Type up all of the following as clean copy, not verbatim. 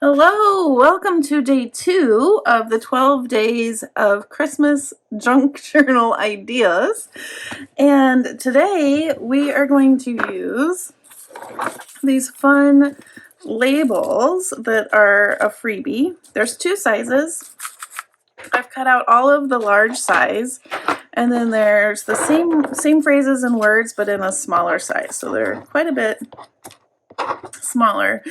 Hello, welcome to day 2 of the 12 days of Christmas junk journal ideas. And today we are going to use these fun labels that are a freebie. There's 2 sizes. I've cut out all of the large size, and then there's the same phrases and words but in a smaller size. So they're quite a bit smaller.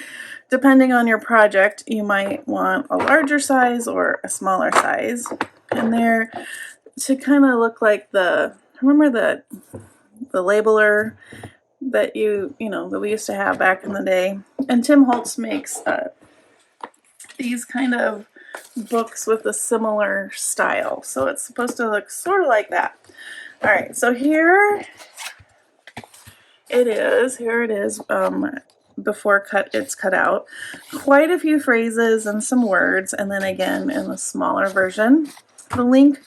Depending on your project, you might want a larger size or a smaller size. And they're to kind of look like remember the labeler that that we used to have back in the day. And Tim Holtz makes these kind of books with a similar style. So it's supposed to look sort of like that. All right, so here it is. Before it's cut out. Quite a few phrases and some words, and then again in the smaller version. The link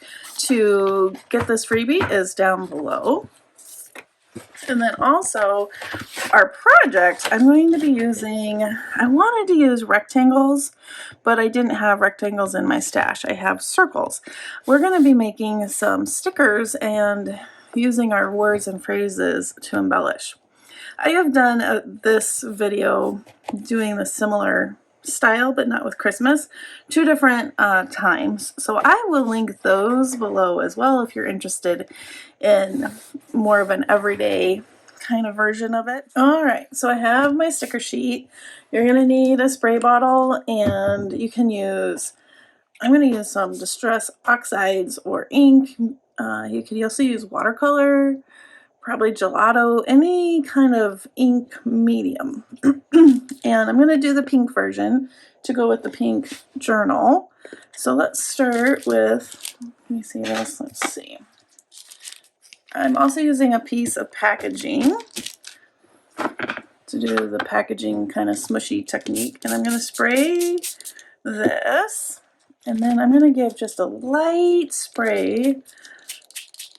to get this freebie is down below. And then also our project, I'm going to be using, I wanted to use rectangles, but I didn't have rectangles in my stash. I have circles. We're going to be making some stickers and using our words and phrases to embellish. I have done this video doing the similar style, but not with Christmas, 2 different times. So I will link those below as well if you're interested in more of an everyday kind of version of it. All right, so I have my sticker sheet. You're going to need a spray bottle, and you can use, I'm going to use some Distress Oxides or ink. You could also use watercolor, probably gelato, any kind of ink medium. And I'm going to do the pink version to go with the pink journal. So let's start with, let me see this, let's see. I'm also using a piece of packaging to do the packaging kind of smushy technique. And I'm going to spray this, and then I'm going to give just a light spray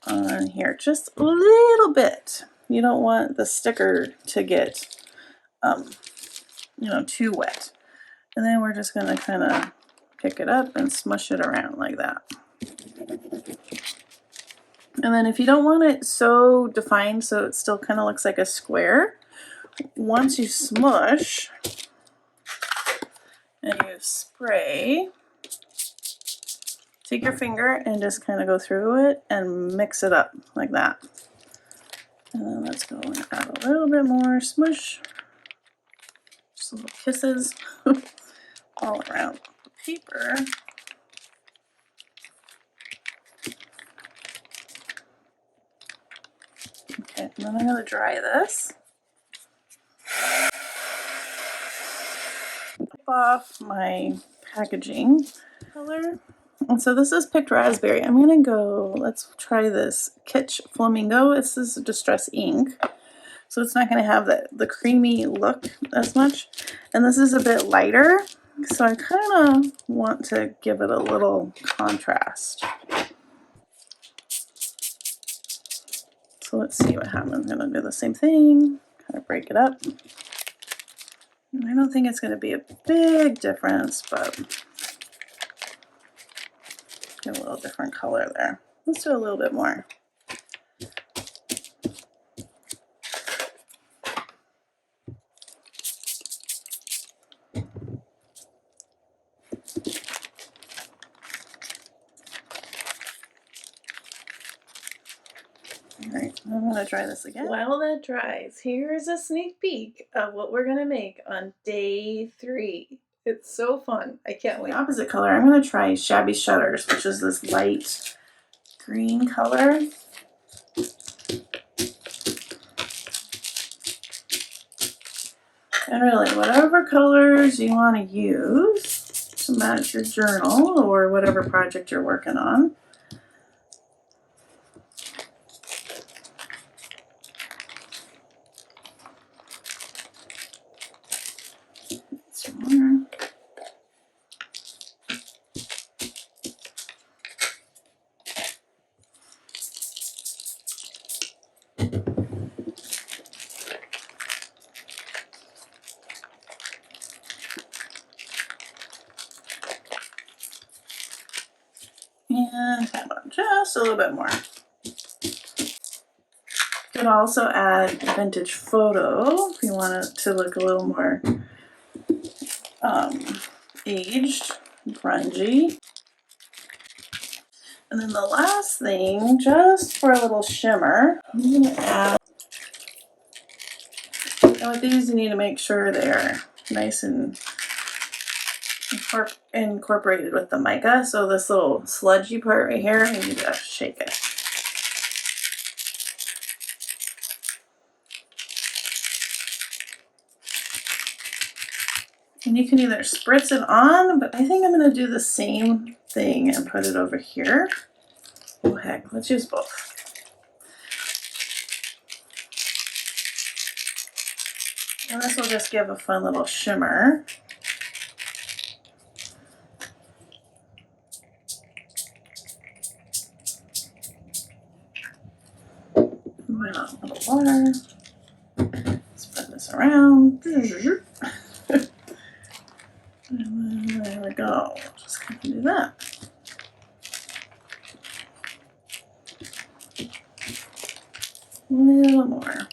on here, just a little bit. You don't want the sticker to get too wet. And then we're just going to kind of pick it up and smush it around like that. And then if you don't want it so defined so it still kind of looks like a square, once you smush and you spray, take your finger and just kind of go through it and mix it up like that. And then let's go and add a little bit more smush. Just little kisses all around the paper. Okay, and then I'm going to dry this. Off my packaging color. And so this is picked raspberry. I'm going to go, let's try this Kitsch Flamingo. This is Distress ink. So it's not going to have the creamy look as much. And this is a bit lighter. So I kind of want to give it a little contrast. So let's see what happens. I'm going to do the same thing, kind of break it up. And I don't think it's going to be a big difference, but get a little different color there. Let's do a little bit more. Alright, I'm going to try this again. While that dries, here's a sneak peek of what we're going to make on day 3. It's so fun. I can't wait. The opposite color, I'm going to try Shabby Shutters, which is this light green color. And really, whatever colors you want to use to match your journal or whatever project you're working on. Some more. And tap on just a little bit more. You could also add vintage photo if you want it to look a little more aged, grungy. And then the last thing, just for a little shimmer, I'm going to add, and with these you need to make sure they're nice and incorporated with the mica. So this little sludgy part right here, you need to shake it. And you can either spritz it on, but I think I'm going to do the same thing and put it over here. Oh heck, let's use both. And this will just give a fun little shimmer. A little water. Spread this around. And then there we go. Just gonna do that. A little more.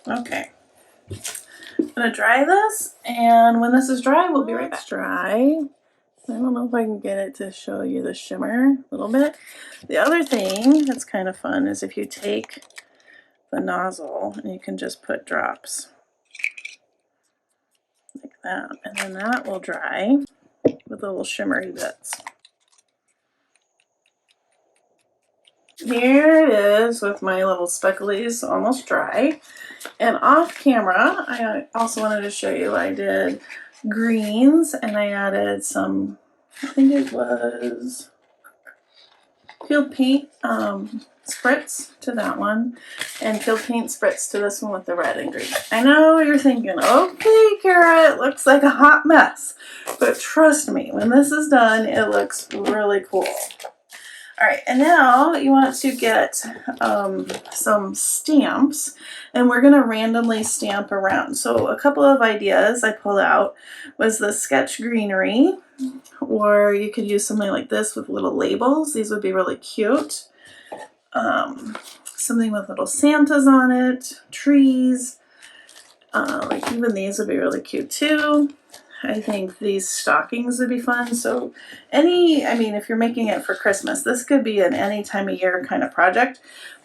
Okay. I'm gonna dry this, and when this is dry, we'll be right back. Dry. I don't know if I can get it to show you the shimmer a little bit. The other thing that's kind of fun is if you take the nozzle and you can just put drops like that, and then that will dry with little shimmery bits. Here it is with my little specklies almost dry. And off camera, I also wanted to show you I did greens, and I added some, I think it was field paint spritz to that one, and field paint spritz to this one with the red and green. I know you're thinking, okay, Cara, it looks like a hot mess, but trust me, when this is done, it looks really cool. All right, and now you want to get some stamps, and we're gonna randomly stamp around. So a couple of ideas I pulled out was the sketch greenery, or you could use something like this with little labels. These would be really cute. Something with little Santas on it, trees, like even these would be really cute too. I think these stockings would be fun. So I mean, if you're making it for Christmas, this could be an any time of year kind of project.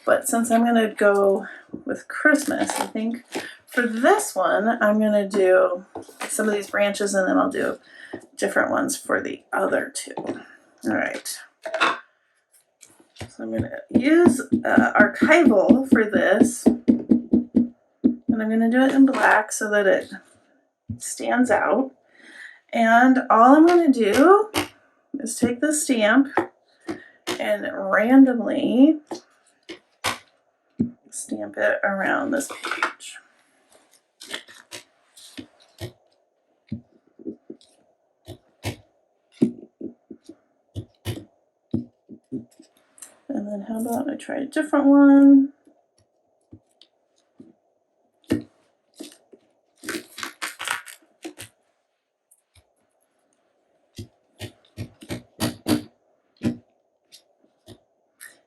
But since I'm going to go with Christmas, I think for this one, I'm going to do some of these branches, and then I'll do different ones for the other two. All right. So I'm going to use archival for this, and I'm going to do it in black so that it stands out. And all I'm going to do is take the stamp and randomly stamp it around this page. And then how about I try a different one?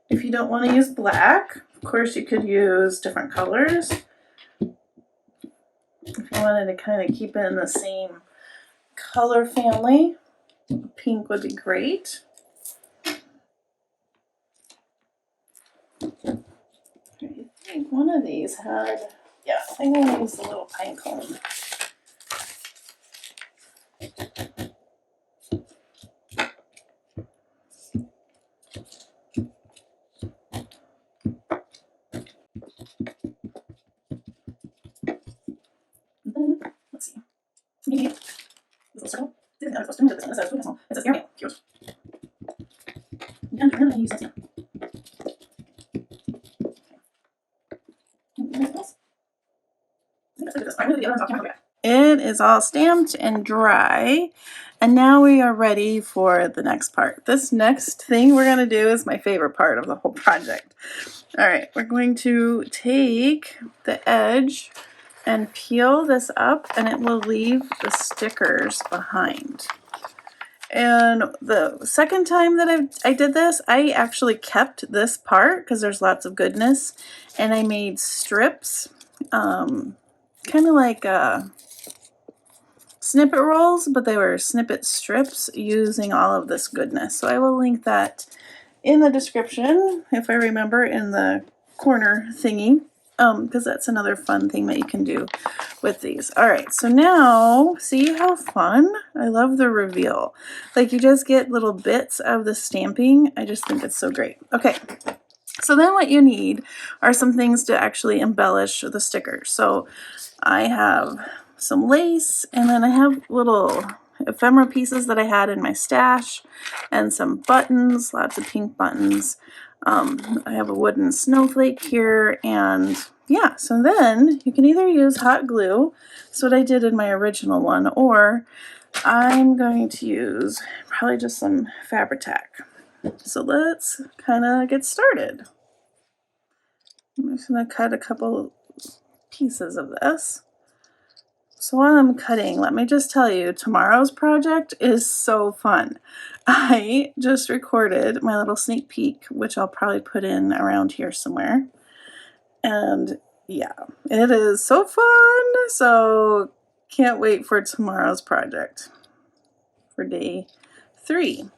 If you don't want to use black, of course you could use different colors. If you wanted to kind of keep it in the same color family, pink would be great. I think one of these had, yeah, I think I'm going to use the little pine cone. Let's see. Maybe this little circle. This is supposed to move this one. This is really small. It says airmail. Cute. And I'm going to use this now. It is all stamped and dry, And now we are ready for the next part. This next thing we're going to do is my favorite part of the whole project. All right, we're going to take the edge and peel this up, and it will leave the stickers behind. And the second time that I did this, I actually kept this part because there's lots of goodness, and I made strips, kind of like snippet rolls, but they were snippet strips using all of this goodness. So I will link that in the description, if I remember, in the corner thingy, because that's another fun thing that you can do with these. All right, so now, see how fun? I love the reveal. Like, you just get little bits of the stamping. I just think it's so great. Okay, so then what you need are some things to actually embellish the stickers. So I have some lace, and then I have little ephemera pieces that I had in my stash, and some buttons, lots of pink buttons. I have a wooden snowflake here, and yeah, so then you can either use hot glue, that's what I did in my original one, or I'm going to use probably just some Fabri-Tac. So let's kind of get started. I'm just going to cut a couple pieces of this. So while I'm cutting, let me just tell you, tomorrow's project is so fun. I just recorded my little sneak peek, which I'll probably put in around here somewhere. And yeah, it is so fun. So can't wait for tomorrow's project for day 3.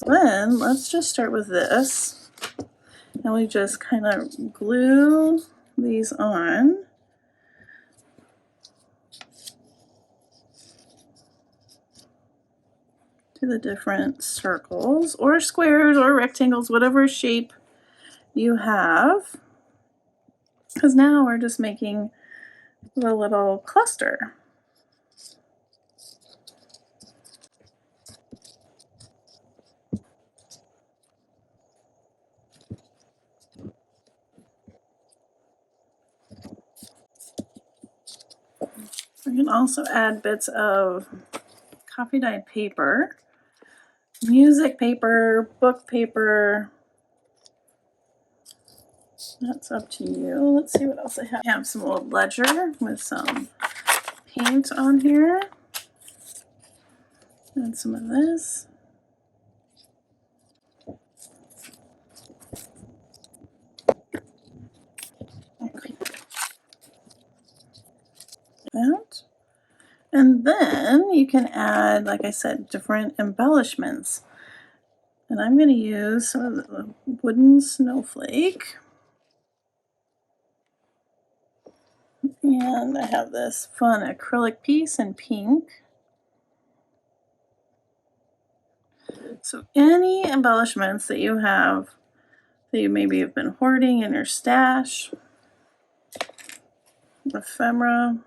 Then let's just start with this. And we just kind of glue these on. To the different circles or squares or rectangles, whatever shape you have. Because now we're just making the little cluster. We can also add bits of coffee dyed paper, music paper, book paper. That's up to you. Let's see what else I have. I have some old ledger with some paint on here. And some of this. That. And then you can add, like I said, different embellishments. And I'm going to use some of the wooden snowflake. And I have this fun acrylic piece in pink. So any embellishments that you have that you maybe have been hoarding in your stash, ephemera,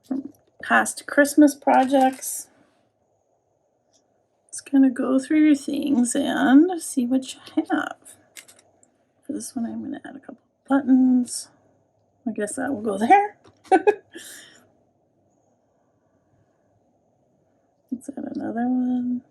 from past Christmas projects. Just kind of go through your things and see what you have. For this one, I'm going to add a couple buttons. I guess that will go there. Let's add another one.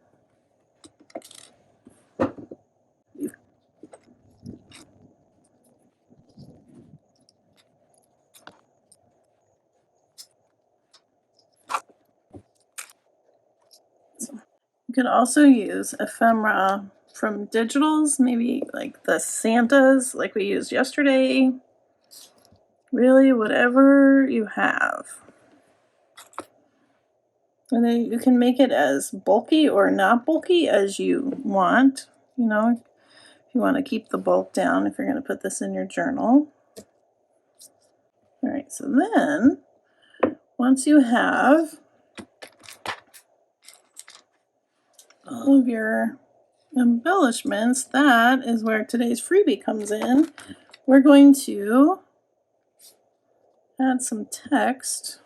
You could also use ephemera from digitals, maybe like the Santas like we used yesterday. Really, whatever you have. And then you can make it as bulky or not bulky as you want. You know, if you want to keep the bulk down, if you're going to put this in your journal. All right, so then once you have all of your embellishments, that is where today's freebie comes in. We're going to add some text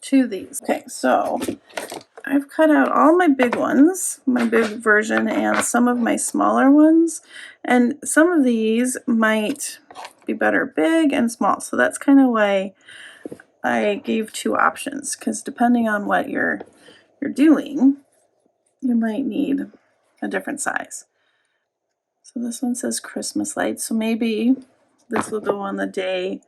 to these. Okay, so I've cut out all my big ones, my big version, and some of my smaller ones. And some of these might be better, big and small. So that's kind of why I gave 2 options, because depending on what you're doing, you might need a different size. So this one says Christmas lights, so maybe this will go on the day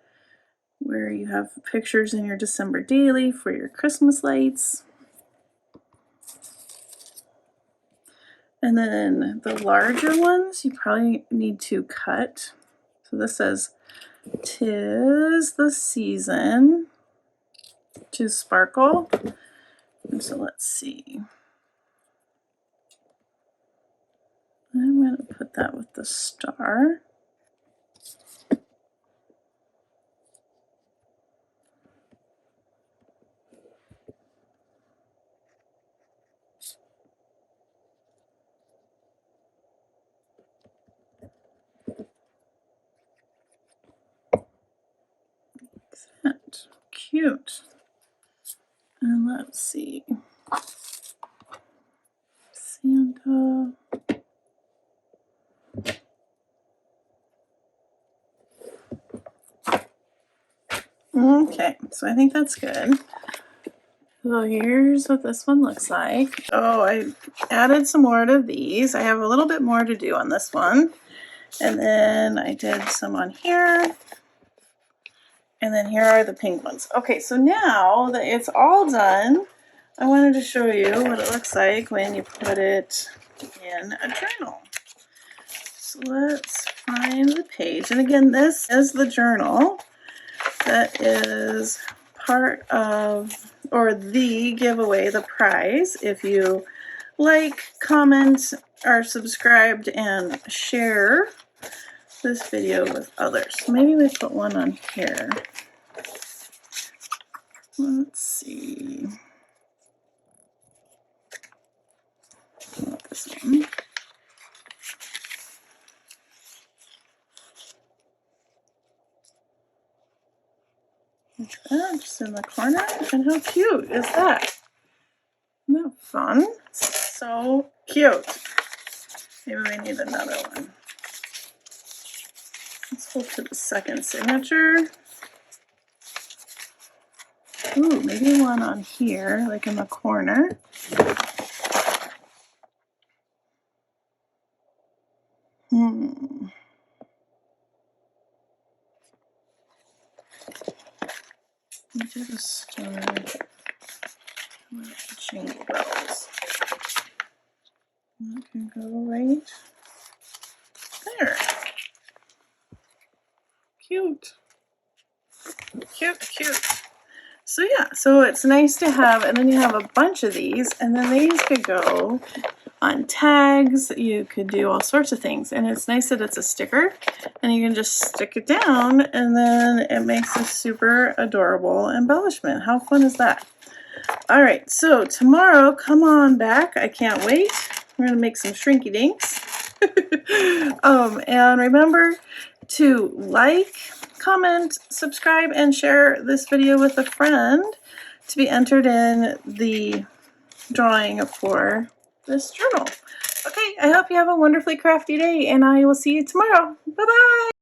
where you have pictures in your December daily for your Christmas lights. And then the larger ones you probably need to cut. So this says, "'Tis the season to sparkle." And so let's see. I'm going to put that with the star. Excellent. Cute. And let's see. Santa. Okay, so I think that's good. So here's what this one looks like. Oh, I added some more to these. I have a little bit more to do on this one. And then I did some on here. And then here are the pink ones. Okay, so now that it's all done, I wanted to show you what it looks like when you put it in a journal. So let's find the page. And again, this is the journal that is part of, or the giveaway, the prize, if you like, comment, are subscribed, and share this video with others. So maybe we put one on here. Let's see. Not this one. Like that, just in the corner. And how cute is that? Isn't that fun? So cute. Maybe we need another one. Let's go to the second signature. Ooh, maybe one on here, like in the corner. We did a star. Jingle bells. That can go right there. Cute. Cute, cute. So yeah, so it's nice to have, and then you have a bunch of these, and then these could go on tags. You could do all sorts of things, and it's nice that it's a sticker, and you can just stick it down, and then it makes a super adorable embellishment. How fun is that? All right, so tomorrow, come on back. I can't wait. We're gonna make some shrinky dinks. And remember to like, comment, subscribe, and share this video with a friend to be entered in the drawing for this journal. Okay, I hope you have a wonderfully crafty day, and I will see you tomorrow. Bye-bye!